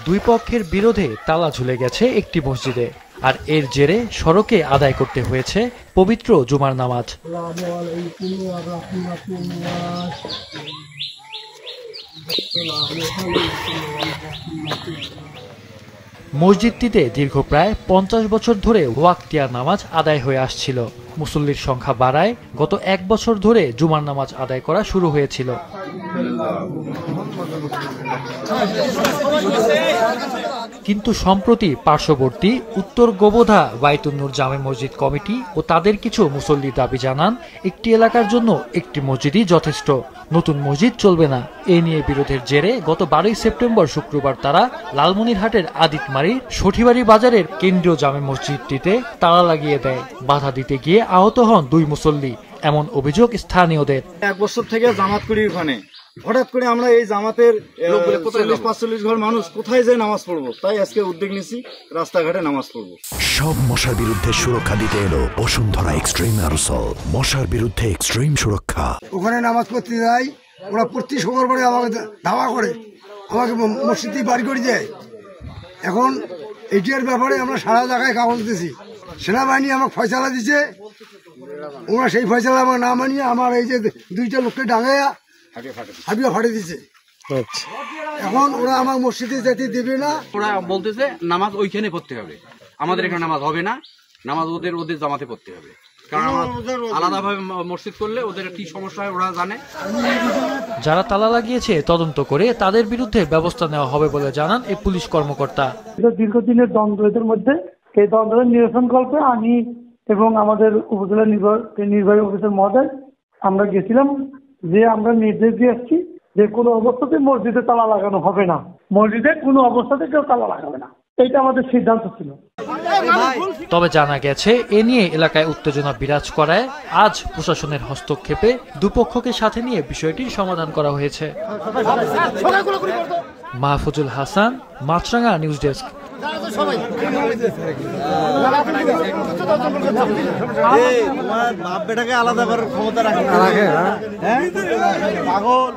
দুই পক্ষের বিরোধে তালা ঝুলে গেছে একটি মসজিদে, আর এর জেরে সড়কে আদায় করতে হয়েছে পবিত্র জুমার নামাজ। মসজিদটিতে দীর্ঘ প্রায় 50 বছর ধরে ওয়াক্তিয়া নামাজ আদায় হয়ে আসছিল। মুসল্লির সংখ্যা বাড়ায় গত 1 বছর ধরে জুমার নামাজ আদায় করা শুরু হয়েছিল। কিন্তু সম্প্রতি পার্শ্ববর্তী উত্তর গোবধা বাইতুন নূর জামে মসজিদ কমিটি ও তাদের কিছু মুসল্লি দাবি জানান, একটি এলাকার জন্য একটি মসজিদই যথেষ্ট, নতুন মসজিদ চলবে না। এ নিয়ে বিরোধের জেরে গত 12 সেপ্টেম্বর শুক্রবার তারা লালমনিরহাটের আদিতমারী সঠিবাড়ি বাজারের কেন্দ্রীয় জামে মসজিদটিতে তালা লাগিয়ে দেয়। বাধা দিতে গিয়ে আহত হন 2 মুসল্লি, এমন অভিযোগ স্থানীয়দের। 1 বছর থেকে জামাত করি ওখানে, হঠাৎ করে আমরা এই জামাতের 40-45 ঘর মানুষ কোথায় যায় নামাজ পড়বো, তাই আজকে উদ্যোগ নিয়েছি রাস্তাঘাটে নামাজ পড়বো। সব মশার বিরুদ্ধে সুরক্ষা দিতে এলো বসুন্ধরা এক্সট্রিম অ্যারোসল, মশার বিরুদ্ধে এক্সট্রিম সুরক্ষা। ওখানে নামাজ পড়তে যাই, ওরা প্রতি শুক্রবারে আমাকে ধাওয়া করে, আমাকে মসজিদে বাড়ি করে দেয়। এখন এটির ব্যাপারে আমরা সারা জায়গায় কাগজ দিতেছি, সেনাবাহিনী আমাকে ফয়সালা দিচ্ছে, ওরা সেই ফয়সালা আমাকে না মানিয়ে আমার এই যে 2টা লোককে ডাঙাইয়া হাবিয়া ফাটে দিচ্ছে। এখন ওরা আমার মসজিদে যেতে দেবে না, ওরা বলতেছে নামাজ ওইখানে পড়তে হবে, আমাদের এখানে নামাজ হবে না, নামাজ ওদের জামাতে পড়তে হবে, কারণ আলাদাভাবে মসজিদ করলে ওদের কি সমস্যা হয় ওরা জানে। যারা তালা লাগিয়েছে তদন্ত করে তাদের বিরুদ্ধে ব্যবস্থা নেওয়া হবে বলে জানান এই পুলিশ কর্মকর্তা। দীর্ঘদিনের দ্বন্দ্ব এদের মধ্যে, এই দ্বন্দ্বের নিরসন কল্পে আমি এবং আমাদের উপজেলা নির্বাহী অফিসার মহোদয় আমরা গেছিলাম, যে আমরা নির্দেশ দিয়ে আসছি যে কোনো অবস্থাতে মসজিদে তালা লাগানো হবে না, মসজিদে কোনো অবস্থাতে কেউ তালা লাগাবে না, এইটা আমাদের সিদ্ধান্ত ছিল। তবে জানা গেছে এ নিয়ে এলাকায় উত্তেজনা বিরাজ করায় আজ প্রশাসনের হস্তক্ষেপে দুপক্ষকে সাথে নিয়ে বিষয়টির সমাধান করা হয়েছে। মাহফুজুল হাসান, মাছরাঙা নিউজ ডেস্ক। বাপ বেটাকে আলাদা করার ক্ষমতা রাখে, পাগল।